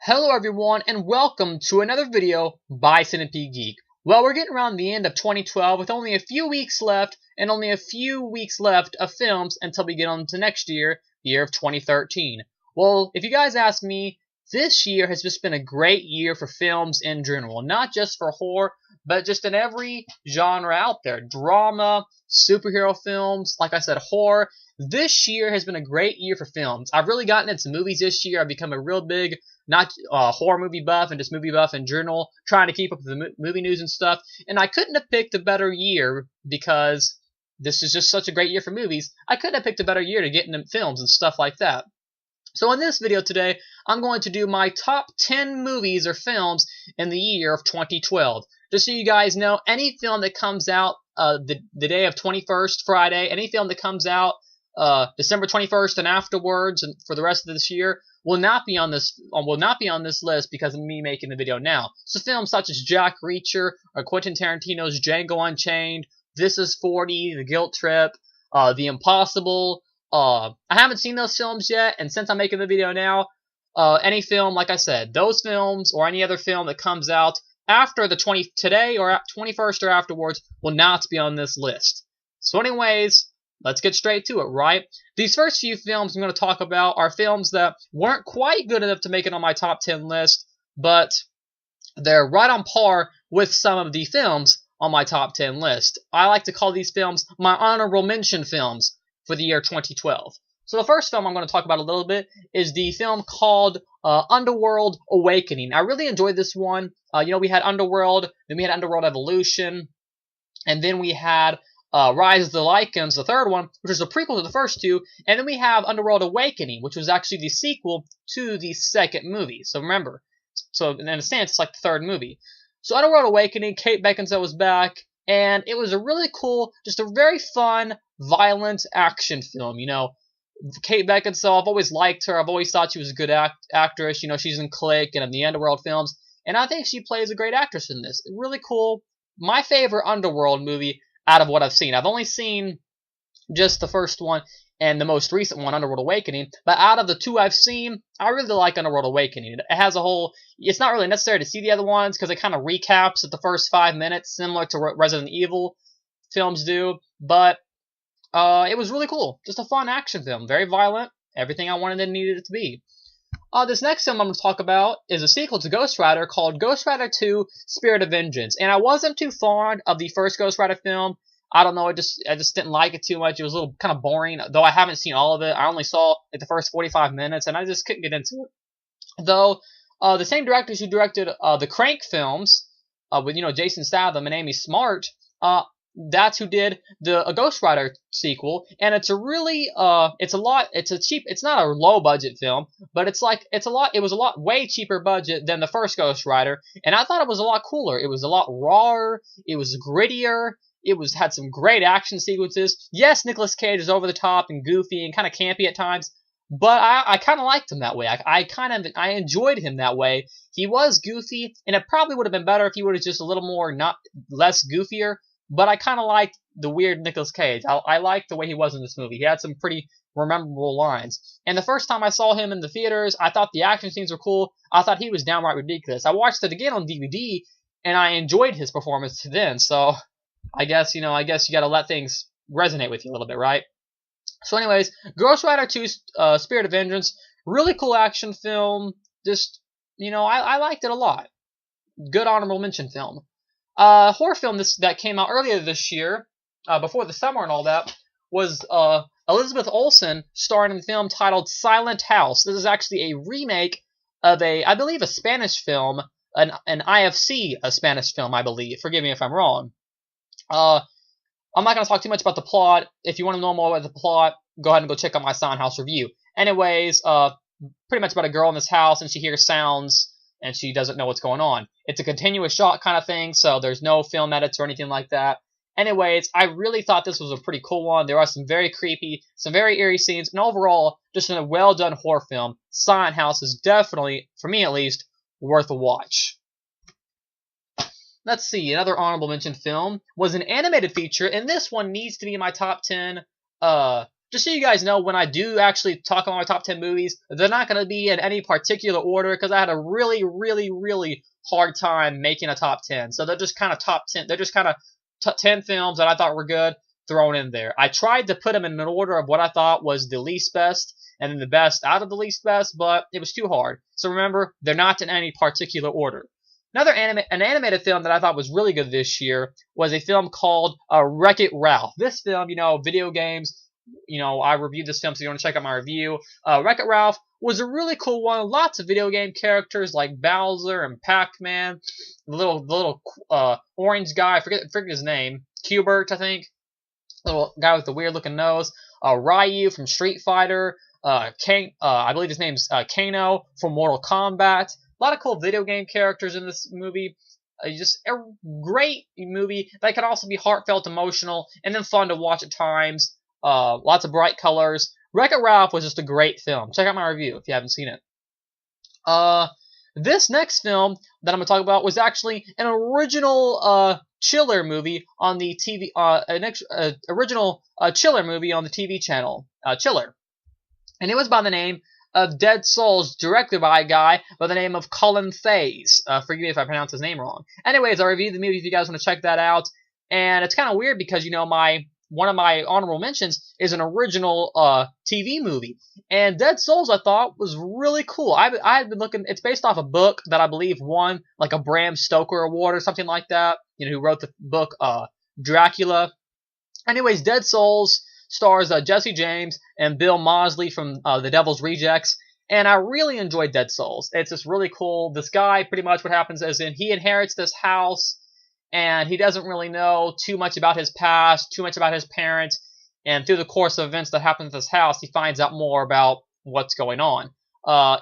Hello everyone and welcome to another video by Centipede Geek. Well, we're getting around the end of 2012 with only a few weeks left and only a few weeks left of films until we get on to next year, the year of 2013. Well, if you guys ask me, this year has just been a great year for films in general. Not just for horror, but just in every genre out there. Drama, superhero films, like I said, horror. This year has been a great year for films. I've really gotten into movies this year. I've become a real big not horror movie buff and just movie buff in general, trying to keep up with the movie news and stuff. And I couldn't have picked a better year because this is just such a great year for movies. I couldn't have picked a better year to get into films and stuff like that. So in this video today, I'm going to do my top 10 movies or films in the year of 2012. Just so you guys know, any film that comes out the day of 21st, Friday, any film that comes out December 21st and afterwards, and for the rest of this year, will not be on this list because of me making the video now. So films such as Jack Reacher or Quentin Tarantino's Django Unchained, This Is 40, The Guilt Trip, The Impossible. I haven't seen those films yet, and since I'm making the video now, any film, like I said, those films or any other film that comes out after the today or 21st or afterwards will not be on this list. So anyways, let's get straight to it, right? These first few films I'm going to talk about are films that weren't quite good enough to make it on my top 10 list, but they're right on par with some of the films on my top 10 list. I like to call these films my honorable mention films for the year 2012. So the first film I'm going to talk about a little bit is the film called Underworld Awakening. I really enjoyed this one. We had Underworld, then we had Underworld Evolution, and then we had Rise of the Lycans, the third one, which is a prequel to the first two, and then we have Underworld Awakening, which was actually the sequel to the second movie. So remember, in a sense, it's like the third movie. So Underworld Awakening, Kate Beckinsale was back, and it was a really cool, just a very fun, violent action film. Kate Beckinsale, I've always liked her. I've always thought she was a good actress. She's in Click and in the Underworld films, and I think she plays a great actress in this. Really cool. My favorite Underworld movie out of what I've seen. I've only seen just the first one and the most recent one, Underworld Awakening, but out of the two I've seen, I really like Underworld Awakening. It has a whole, it's not really necessary to see the other ones because it kind of recaps at the first 5 minutes, similar to what Resident Evil films do, but it was really cool. Just a fun action film, very violent, everything I wanted and needed it to be. This next film I'm going to talk about is a sequel to Ghost Rider called Ghost Rider 2: Spirit of Vengeance. And I wasn't too fond of the first Ghost Rider film. I don't know, I just didn't like it too much. It was a little kind of boring, though I haven't seen all of it. I only saw the first 45 minutes, and I just couldn't get into it. Though, the same directors who directed the Crank films, with Jason Statham and Amy Smart, that's who did a Ghost Rider sequel, and it's a really it's not a low budget film, but it was a lot way cheaper budget than the first Ghost Rider, and I thought it was a lot cooler. It was a lot rawer, it was grittier, had some great action sequences. Yes, Nicolas Cage is over the top and goofy and kind of campy at times, but I kind of liked him that way. I enjoyed him that way. He was goofy, and it probably would have been better if he would have just a little more less goofier. But I kind of liked the weird Nicolas Cage. I liked the way he was in this movie. He had some pretty memorable lines. And the first time I saw him in the theaters, I thought the action scenes were cool. I thought he was downright ridiculous. I watched it again on DVD, and I enjoyed his performance then. So I guess you gotta let things resonate with you a little bit, right? So anyways, Ghost Rider 2: Spirit of Vengeance, really cool action film. Just, I liked it a lot. Good honorable mention film. Horror film that came out earlier this year, before the summer and all that, was Elizabeth Olsen starring in the film titled Silent House. This is actually a remake of I believe a Spanish film, an IFC, a Spanish film, I believe. Forgive me if I'm wrong. I'm not going to talk too much about the plot. If you want to know more about the plot, go ahead and go check out my Silent House review. Anyways, pretty much about a girl in this house, and she hears sounds, and she doesn't know what's going on. It's a continuous shot kind of thing, so there's no film edits or anything like that. Anyways, I really thought this was a pretty cool one. There are some very creepy, some very eerie scenes, and overall, just a well-done horror film. Silent House is definitely, for me at least, worth a watch. Let's see, another honorable mention film was an animated feature, and this one needs to be in my top 10 just so you guys know, when I do actually talk about my top 10 movies, they're not going to be in any particular order because I had a really, really, really hard time making a top 10. So they're just kind of top 10. They're just kind of 10 films that I thought were good thrown in there. I tried to put them in an order of what I thought was the least best and then the best out of the least best, but it was too hard. So remember, they're not in any particular order. An animated film that I thought was really good this year was a film called WreckIt Ralph. This film, video games, I reviewed this film, so you want to check out my review. WreckIt Ralph was a really cool one. Lots of video game characters like Bowser and Pac-Man, the little orange guy. I forget his name. Qbert, I think. Little guy with the weird looking nose. Ryu from Street Fighter. I believe his name's Kano from Mortal Kombat. A lot of cool video game characters in this movie. Just a great movie that can also be heartfelt, emotional, and then fun to watch at times. Lots of bright colors. WreckIt Ralph was just a great film. Check out my review if you haven't seen it. This next film that I'm going to talk about was actually an original Chiller movie on the TV, original Chiller movie on the TV channel, Chiller. And it was by the name of Dead Souls, directed by a guy by the name of Colin Faze. Forgive me if I pronounce his name wrong. Anyways, I reviewed the movie if you guys want to check that out. And it's kind of weird because, one of my honorable mentions is an original TV movie. And Dead Souls, I thought, was really cool. I had been looking. It's based off a book that I believe won like a Bram Stoker Award or something like that. Who wrote the book Dracula. Anyways, Dead Souls stars Jesse James and Bill Moseley from The Devil's Rejects. And I really enjoyed Dead Souls. It's just really cool. This guy, pretty much what happens is he inherits this house. And he doesn't really know too much about his past, too much about his parents. And through the course of events that happen at this house, he finds out more about what's going on.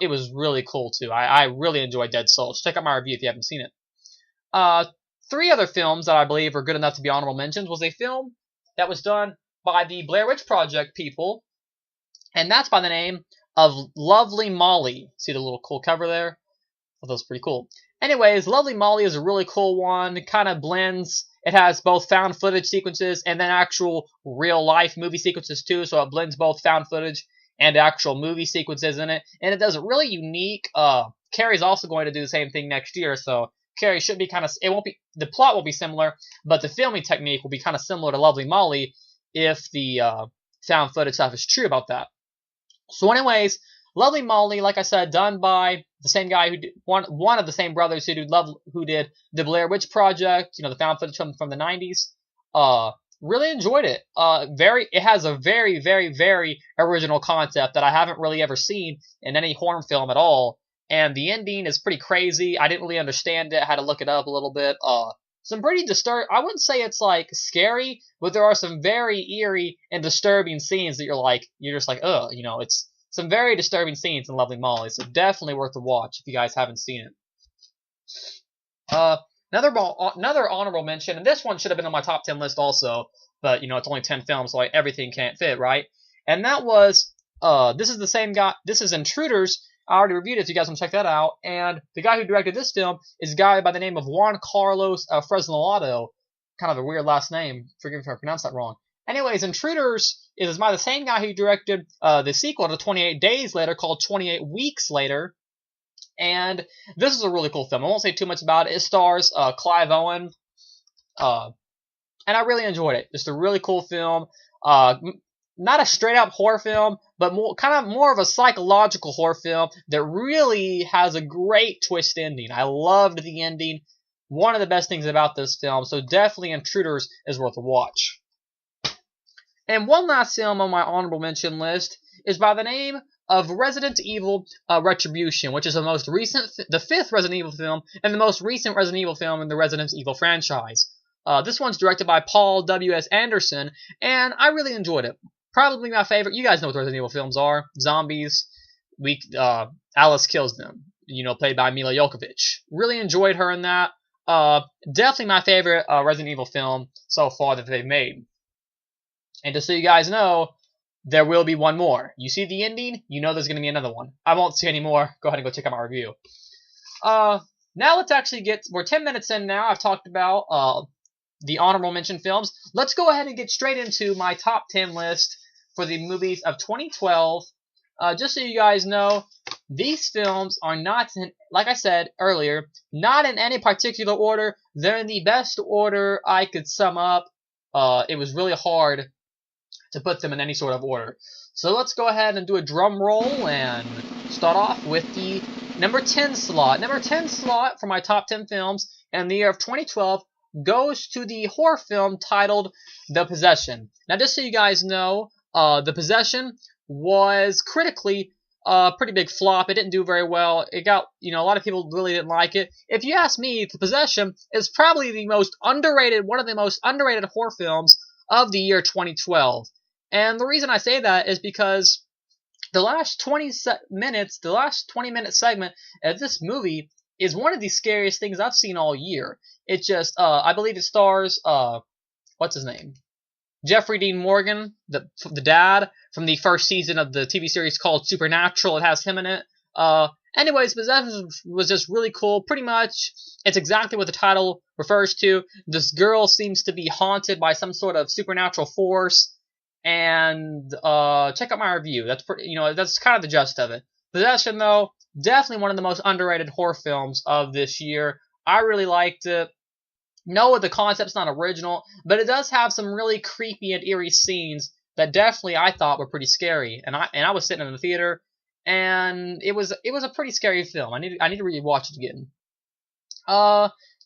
It was really cool, too. I really enjoyed Dead Souls. Check out my review if you haven't seen it. 3 other films that I believe are good enough to be honorable mentions was a film that was done by the Blair Witch Project people. And that's by the name of Lovely Molly. See the little cool cover there? I thought that was pretty cool. Anyways, Lovely Molly is a really cool one. It kind of blends. It has both found footage sequences and then actual real life movie sequences too. So it blends both found footage and actual movie sequences in it. And it does it really unique. Carrie's also going to do the same thing next year. So Carrie should be the plot will be similar, but the filming technique will be kind of similar to Lovely Molly if the found footage stuff is true about that. So anyways, Lovely Molly, like I said, done by the same guy who did one of the same brothers who did the Blair Witch Project, the found footage from the 90s. Really enjoyed it. It has a very, very, very original concept that I haven't really ever seen in any horror film at all. And the ending is pretty crazy. I didn't really understand it. I had to look it up a little bit. Some pretty I wouldn't say it's like scary, but there are some very eerie and disturbing scenes that you're just like, ugh, it's some very disturbing scenes in Lovely Molly, so definitely worth a watch if you guys haven't seen it. Another honorable mention, and this one should have been on my top 10 list also, but it's only 10 films, so everything can't fit, right? And that was this is the same guy. This is Intruders. I already reviewed it, if you guys want to check that out. And the guy who directed this film is a guy by the name of Juan Carlos Fresnolato. Kind of a weird last name. Forgive me if I pronounced that wrong. Anyways, Intruders is by the same guy who directed the sequel to 28 Days Later called 28 Weeks Later. And this is a really cool film. I won't say too much about it. It stars Clive Owen. And I really enjoyed it. Just a really cool film. Not a straight-up horror film, but more of a psychological horror film that really has a great twist ending. I loved the ending. One of the best things about this film. So definitely Intruders is worth a watch. And one last film on my honorable mention list is by the name of Resident Evil Retribution, which is the 5th Resident Evil film, and the most recent Resident Evil film in the Resident Evil franchise. This one's directed by Paul W.S. Anderson, and I really enjoyed it. Probably my favorite. You guys know what Resident Evil films are. Zombies. Alice kills them. Played by Mila Jovovich. Really enjoyed her in that. Definitely my favorite Resident Evil film so far that they've made. And just so you guys know, there will be one more. You see the ending, there's going to be another one. I won't say any more. Go ahead and go check out my review. Now let's actually we're 10 minutes in now. I've talked about the honorable mention films. Let's go ahead and get straight into my top 10 list for the movies of 2012. Just so you guys know, these films are not, like I said earlier, not in any particular order. They're in the best order I could sum up. It was really hard to put them in any sort of order. So let's go ahead and do a drum roll and start off with the number 10 slot. Number 10 slot for my top 10 films in the year of 2012 goes to the horror film titled The Possession. Now, just so you guys know, The Possession was critically a pretty big flop. It didn't do very well. It got, a lot of people really didn't like it. If you ask me, The Possession is probably the most underrated, one of the most underrated horror films of the year 2012. And the reason I say that is because the last 20 minute segment of this movie is one of the scariest things I've seen all year. It just, I believe it stars, what's his name? Jeffrey Dean Morgan, the dad from the first season of the TV series called Supernatural. It has him in it. Anyways, Possession was just really cool. Pretty much, it's exactly what the title refers to. This girl seems to be haunted by some sort of supernatural force. And check out my review. That's pretty, that's kind of the gist of it. Possession, though, definitely one of the most underrated horror films of this year. I really liked it. No, the concept's not original, but it does have some really creepy and eerie scenes that definitely I thought were pretty scary. And I was sitting in the theater, and it was a pretty scary film. I need to rewatch it again.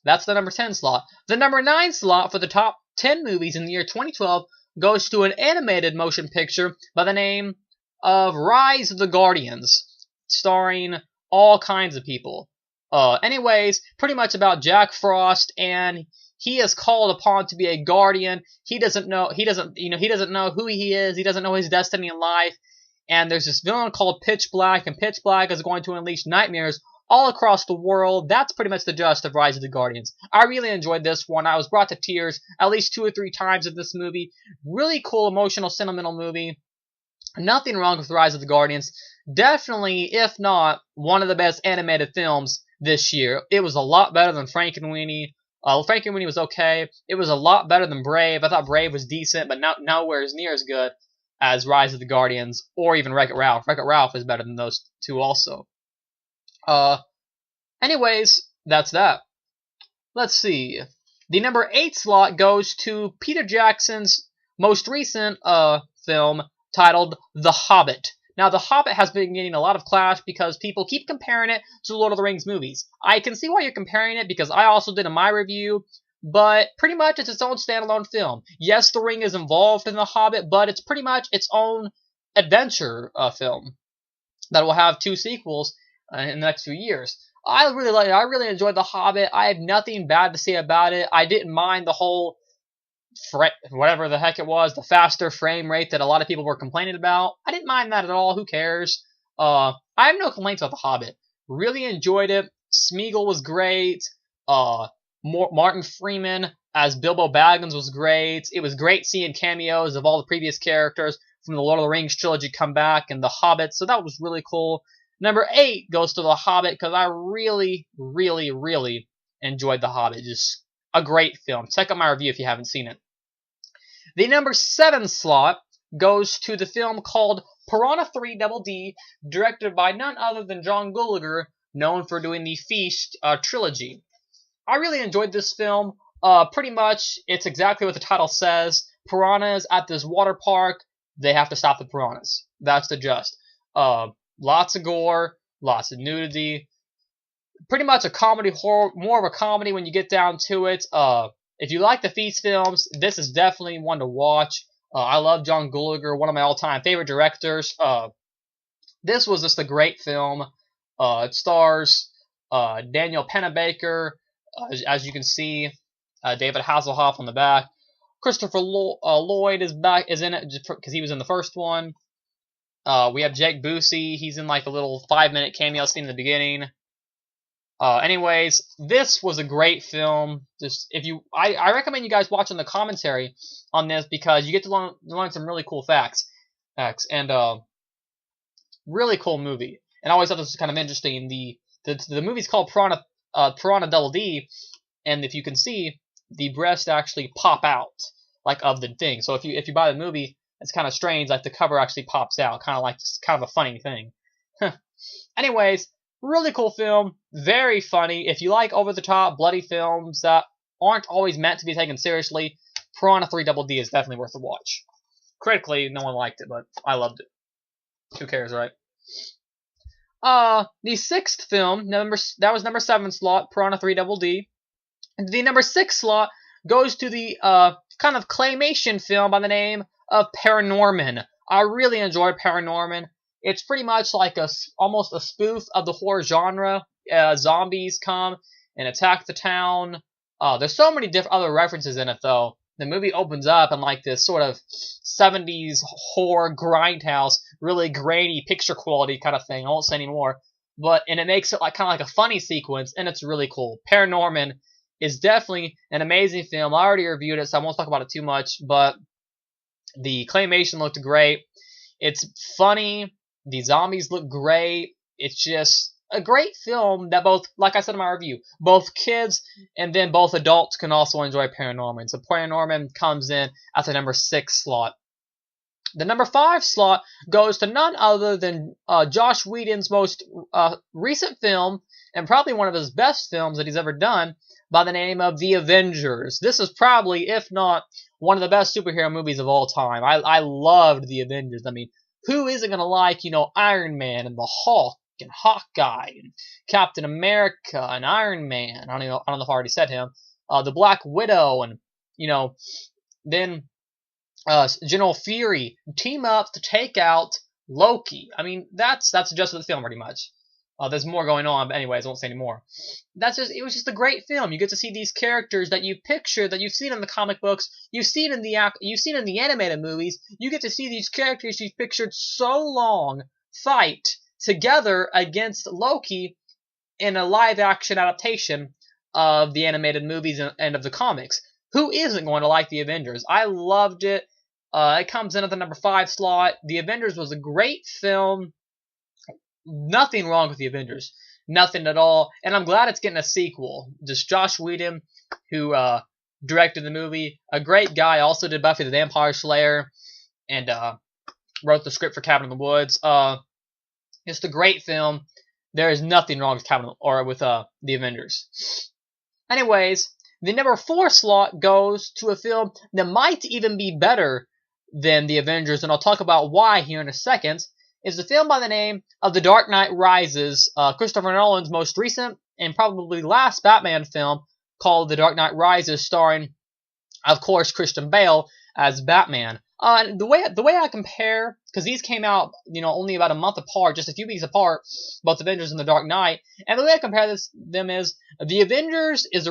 That's the number 10 slot. The number 9 slot for the top 10 movies in the year 2012 goes to an animated motion picture by the name of Rise of the Guardians, starring all kinds of people. Anyways, pretty much about Jack Frost, and he is called upon to be a guardian. He doesn't know who he is. He doesn't know his destiny in life. And there's this villain called Pitch Black, and Pitch Black is going to unleash nightmares all across the world. That's pretty much the gist of Rise of the Guardians. I really enjoyed this one. I was brought to tears at least 2 or 3 times in this movie. Really cool, emotional, sentimental movie. Nothing wrong with Rise of the Guardians. Definitely, if not, one of the best animated films this year. It was a lot better than Frankenweenie. Frankenweenie was okay. It was a lot better than Brave. I thought Brave was decent, but nowhere as near as good as Rise of the Guardians or even WreckIt Ralph. WreckIt Ralph is better than those two also. Anyways, that's that. Let's see. The number 8 slot goes to Peter Jackson's most recent film titled The Hobbit. Now, The Hobbit has been getting a lot of clash because people keep comparing it to Lord of the Rings movies. I can see why you're comparing it because I also did in my review, but pretty much it's its own standalone film. Yes, the ring is involved in The Hobbit, but it's pretty much its own adventure film that will have 2 sequels in the next few years. I really enjoyed The Hobbit. I had nothing bad to say about it. I didn't mind the whole whatever the heck it was, the faster frame rate that a lot of people were complaining about. I didn't mind that at all. Who cares? I have no complaints about The Hobbit. Really enjoyed it. Smeagol was great. Martin Freeman as Bilbo Baggins was great. It was great seeing cameos of all the previous characters from the Lord of the Rings trilogy come back and The Hobbit, so that was really cool. Number 8 goes to The Hobbit because I really, really, really enjoyed The Hobbit. Just a great film. Check out my review if you haven't seen it. The number 7 slot goes to the film called Piranha 3 Double D, directed by none other than John Gulager, known for doing the Feast trilogy. I really enjoyed this film. Pretty much, it's exactly what the title says. Piranhas at this water park. They have to stop the piranhas. That's the gist. Lots of gore, lots of nudity. Pretty much a comedy horror, more of a comedy when you get down to it. If you like the Feast films, this is definitely one to watch. I love John Gulager, one of my all-time favorite directors. This was just a great film. It stars Daniel Pennebaker, as you can see, David Hasselhoff on the back. Christopher Lloyd is in it because he was in the first one. We have Jake Busey. He's in like a little 5-minute cameo scene in the beginning. Anyways, this was a great film. I recommend you guys watching the commentary on this because you get to learn some really cool facts. And really cool movie. And I always thought this was kind of interesting. The movie's called Piranha Double D, and if you can see, the breasts actually pop out like of the thing. So if you buy the movie, It's kind of strange, like the cover actually pops out, kind of like just kind of a funny thing. Anyways, really cool film, very funny. If you like over-the-top, bloody films that aren't always meant to be taken seriously, Piranha 3 Double D is definitely worth a watch. Critically, no one liked it, but I loved it. Who cares, right? The sixth film, that was number 7 slot, Piranha 3 Double D. The number 6 slot goes to the kind of claymation film by the name of ParaNorman. I really enjoyed ParaNorman. It's pretty much like almost a spoof of the horror genre. Zombies come and attack the town. There's so many different other references in it, though. The movie opens up in like this sort of 70s horror grindhouse, really grainy picture quality kind of thing. I won't say any more. And it makes it like kind of like a funny sequence, and it's really cool. ParaNorman is definitely an amazing film. I already reviewed it, so I won't talk about it too much, but the claymation looked great. It's funny. The zombies look great. It's just a great film that both, like I said in my review, both kids and then both adults can also enjoy ParaNorman. So ParaNorman comes in at the number 6 slot. The number 5 slot goes to none other than Joss Whedon's most recent film, and probably one of his best films that he's ever done, by the name of The Avengers. This is probably, if not, one of the best superhero movies of all time. I loved The Avengers. I mean, who isn't going to like, Iron Man and the Hulk and Hawkeye and Captain America and Iron Man? I don't know if I already said him. The Black Widow and, then General Fury team up to take out Loki. I mean, that's the gist of the film pretty much. There's more going on, but anyways, I won't say any more. It was just a great film. You get to see these characters that you picture, that you've seen in the comic books, you've seen in the animated movies. You get to see these characters you've pictured so long fight together against Loki in a live-action adaptation of the animated movies and of the comics. Who isn't going to like The Avengers? I loved it. It comes in at the number 5 slot. The Avengers was a great film. Nothing wrong with The Avengers. Nothing at all. And I'm glad it's getting a sequel. Just Joss Whedon, who directed the movie. A great guy. Also did Buffy the Vampire Slayer. And wrote the script for Cabin in the Woods. It's a great film. There is nothing wrong with The Avengers. Anyways, the number 4 slot goes to a film that might even be better than The Avengers. And I'll talk about why here in a second. Is the film by the name of The Dark Knight Rises, Christopher Nolan's most recent and probably last Batman film, called The Dark Knight Rises, starring, of course, Christian Bale as Batman. The way I compare, because these came out, only about a month apart, just a few weeks apart, both Avengers and The Dark Knight, and the way I compare them is, The Avengers is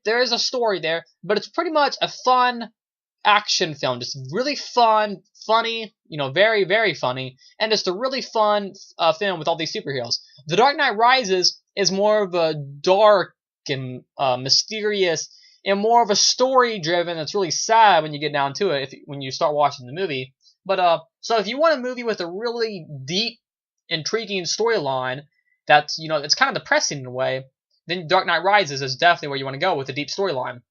there is a story there, but it's pretty much a fun action film, just really fun, funny, very, very funny, and just a really fun film with all these superheroes. The Dark Knight Rises is more of a dark and mysterious, and more of a story-driven. It's really sad when you get down to it, when you start watching the movie. But so if you want a movie with a really deep, intriguing storyline that's it's kind of depressing in a way, then Dark Knight Rises is definitely where you want to go with a deep storyline.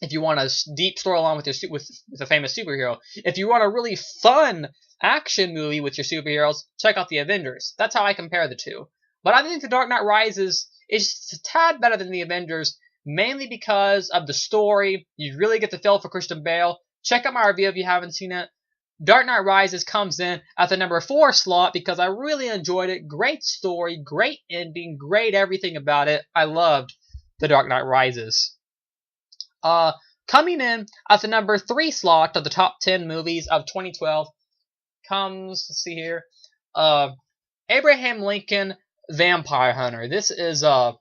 If you want a deep storyline with a famous superhero. If you want a really fun action movie with your superheroes, check out The Avengers. That's how I compare the two. But I think The Dark Knight Rises is a tad better than The Avengers, mainly because of the story. You really get the feel for Christian Bale. Check out my review if you haven't seen it. Dark Knight Rises comes in at the number 4 slot because I really enjoyed it. Great story, great ending, great everything about it. I loved The Dark Knight Rises. Coming in at the number 3 slot of the top 10 movies of 2012 comes, let's see here, Abraham Lincoln Vampire Hunter. This is a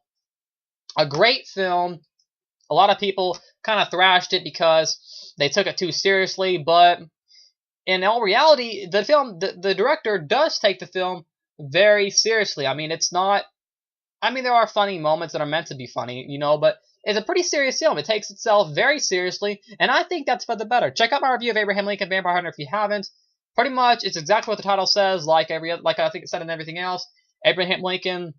great film. A lot of people kind of thrashed it because they took it too seriously, but in all reality, the director does take the film very seriously. I mean, there are funny moments that are meant to be funny, but it's a pretty serious film. It takes itself very seriously, and I think that's for the better. Check out my review of Abraham Lincoln Vampire Hunter if you haven't. Pretty much, it's exactly what the title says, like I think it said in everything else. Abraham Lincoln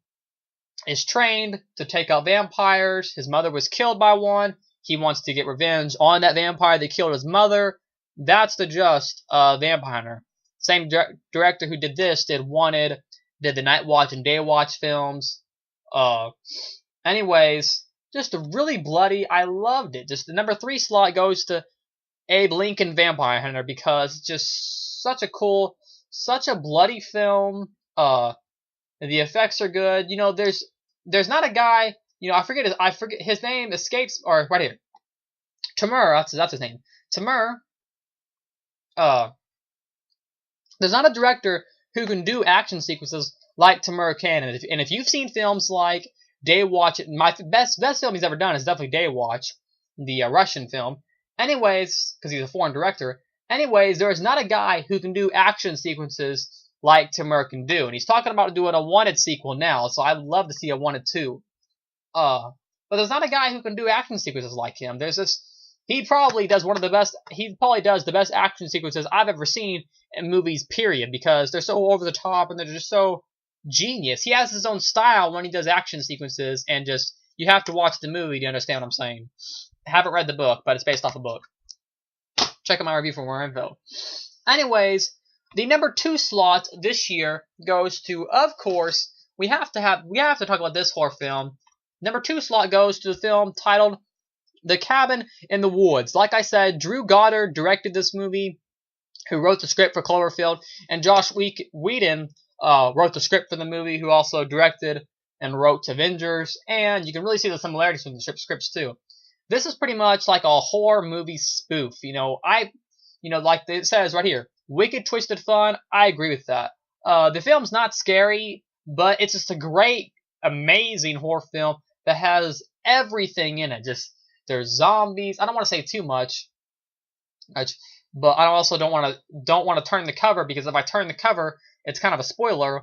is trained to take out vampires. His mother was killed by one. He wants to get revenge on that vampire that killed his mother. That's the Just Vampire Hunter. Same director who did this did Wanted, did the Night Watch and Day Watch films. Anyways, just a really bloody. I loved it. Just the number 3 slot goes to Abe Lincoln Vampire Hunter because it's just such a cool, such a bloody film. The effects are good. You know, there's not a guy. You know, I forget his name escapes, or right here, Timur. That's his name. Timur. There's not a director who can do action sequences like Timur can. And if you've seen films like Day Watch, my best film he's ever done is definitely Day Watch, the Russian film. Anyways, because he's a foreign director. Anyways, there is not a guy who can do action sequences like Timur can do. And he's talking about doing a Wanted sequel now, so I'd love to see a Wanted 2. But there's not a guy who can do action sequences like him. There's this. He probably does the best action sequences I've ever seen in movies, period, because they're so over the top and they're just so genius. He has his own style when he does action sequences, and just, you have to watch the movie to understand what I'm saying. I haven't read the book, but it's based off a book. Check out my review for more info. Anyways, the number 2 slot this year goes to, of course, we have to talk about this horror film. Number 2 slot goes to the film titled The Cabin in the Woods. Like I said, Drew Goddard directed this movie, who wrote the script for Cloverfield, and Josh Whedon wrote the script for the movie, who also directed and wrote Avengers, and you can really see the similarities from the scripts too. This is pretty much like a horror movie spoof. Like it says right here, wicked, twisted fun. I agree with that. The film's not scary, but it's just a great, amazing horror film that has everything in it. Just, there's zombies. I don't want to say too much, but I also don't want to turn the cover, because if I turn the cover, it's kind of a spoiler.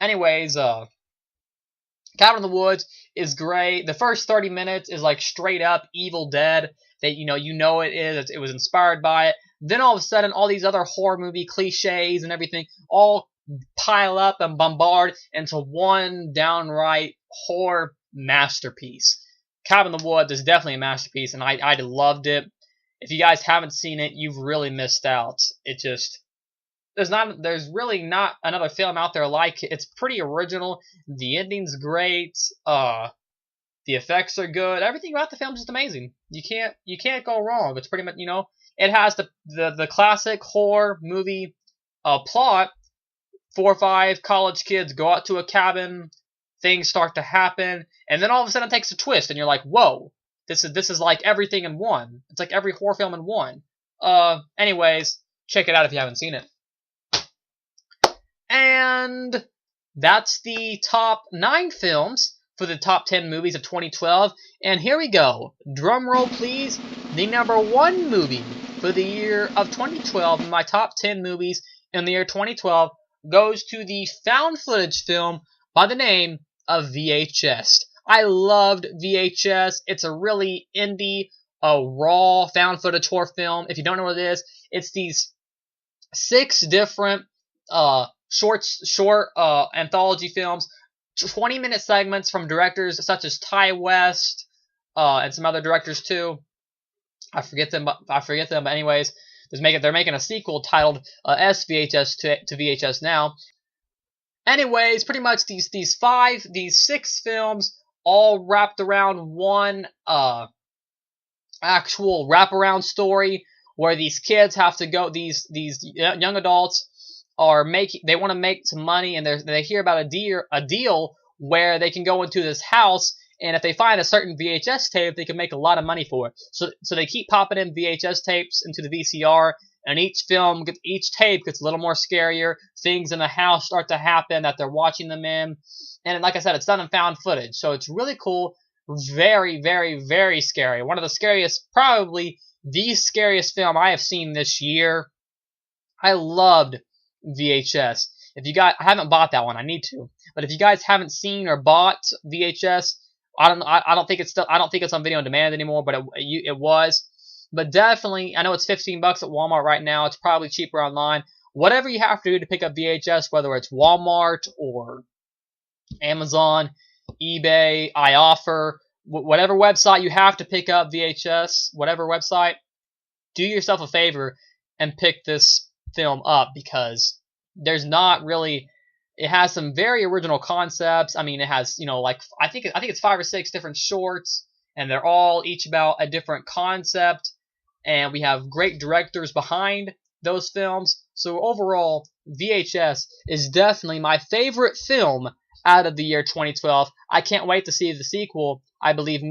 Anyways, Cabin in the Woods is great. The first 30 minutes is like straight up Evil Dead. That it is. It was inspired by it. Then all of a sudden, all these other horror movie cliches and everything all pile up and bombard into one downright horror masterpiece. Cabin in the Woods is definitely a masterpiece, and I loved it. If you guys haven't seen it, you've really missed out. It just, there's really not another film out there like it. It's pretty original. The ending's great. The effects are good. Everything about the film is just amazing. You can't go wrong. It's pretty much, it has the classic horror movie plot. 4 or 5 college kids go out to a cabin, things start to happen, and then all of a sudden it takes a twist, and you're like, whoa, this is like everything in one. It's like every horror film in one. Anyways, check it out if you haven't seen it. And that's the top 9 films for the top 10 movies of 2012. And here we go. Drum roll, please. The number 1 movie for the year of 2012 in my top 10 movies in the year 2012 goes to the found footage film by the name of VHS. I loved VHS. It's a really indie, raw found footage horror film. If you don't know what it is, it's these 6 different short anthology films, 20-minute segments from directors such as Ty West and some other directors too. I forget them, but anyways, they're making a sequel titled SVHS to VHS now. Anyways, pretty much these 6 films all wrapped around one actual wraparound story where these kids have to go. These young adults they want to make some money, and they hear about a deal where they can go into this house, and if they find a certain VHS tape, they can make a lot of money for it. So they keep popping in VHS tapes into the VCR, and each tape gets a little more scarier. Things in the house start to happen that they're watching them in. And like I said, it's done in found footage. So it's really cool. Very, very, very scary. One of the scariest, probably the scariest film I have seen this year. I loved VHS. I haven't bought that one. I need to. But if you guys haven't seen or bought VHS, I don't think it's on video on demand anymore, but it was. But definitely, I know it's $15 at Walmart right now. It's probably cheaper online. Whatever you have to do to pick up VHS, whether it's Walmart or Amazon, eBay, iOffer, whatever website you have to pick up VHS, whatever website, do yourself a favor. and pick this film up because there's not really. It has some very original concepts. I mean, it has, you know, like I think it's 5 or 6 different shorts, and they're all each about a different concept. And we have great directors behind those films. So overall, VHS is definitely my favorite film out of the year 2012. I can't wait to see the sequel. I believe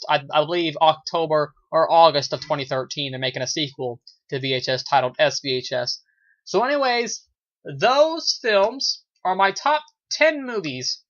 I believe October or August of 2013, they're making a sequel to VHS titled SVHS. So anyways, those films are my top 10 movies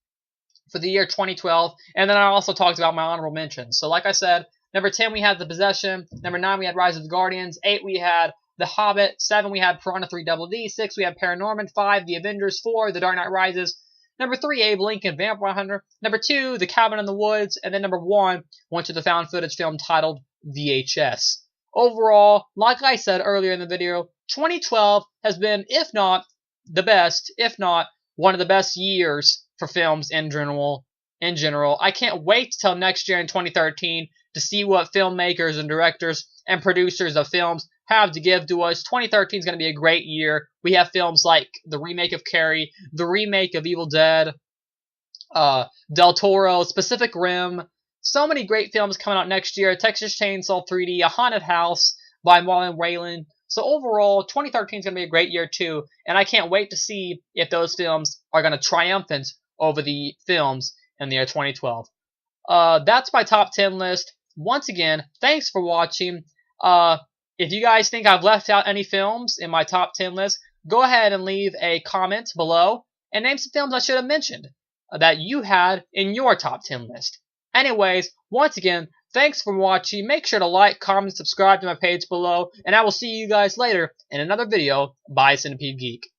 for the year 2012. And then I also talked about my honorable mentions. So like I said, number 10 we had The Possession. Number 9 we had Rise of the Guardians. 8 we had The Hobbit. 7 we had Piranha 3DD. 6 we had ParaNorman. 5 The Avengers. 4 The Dark Knight Rises. Number 3 Abe Lincoln Vampire Hunter. Number 2 The Cabin in the Woods. And then number 1 went to the found footage film titled VHS. Overall, like I said earlier in the video, 2012 has been, if not the best, if not one of the best years for films in general. I can't wait till next year in 2013 to see what filmmakers and directors and producers of films have to give to us. 2013 is going to be a great year. We have films like the remake of Carrie, the remake of Evil Dead, Del Toro, Pacific Rim. So many great films coming out next year. Texas Chainsaw 3D, A Haunted House by Marlon Wayland. So overall, 2013 is going to be a great year too, and I can't wait to see if those films are going to triumphant over the films in the year 2012. That's my top 10 list. Once again, thanks for watching. If you guys think I've left out any films in my top 10 list, go ahead and leave a comment below and name some films I should have mentioned that you had in your top 10 list. Anyways, once again, thanks for watching. Make sure to like, comment, subscribe to my page below, and I will see you guys later in another video by Centipede Geek.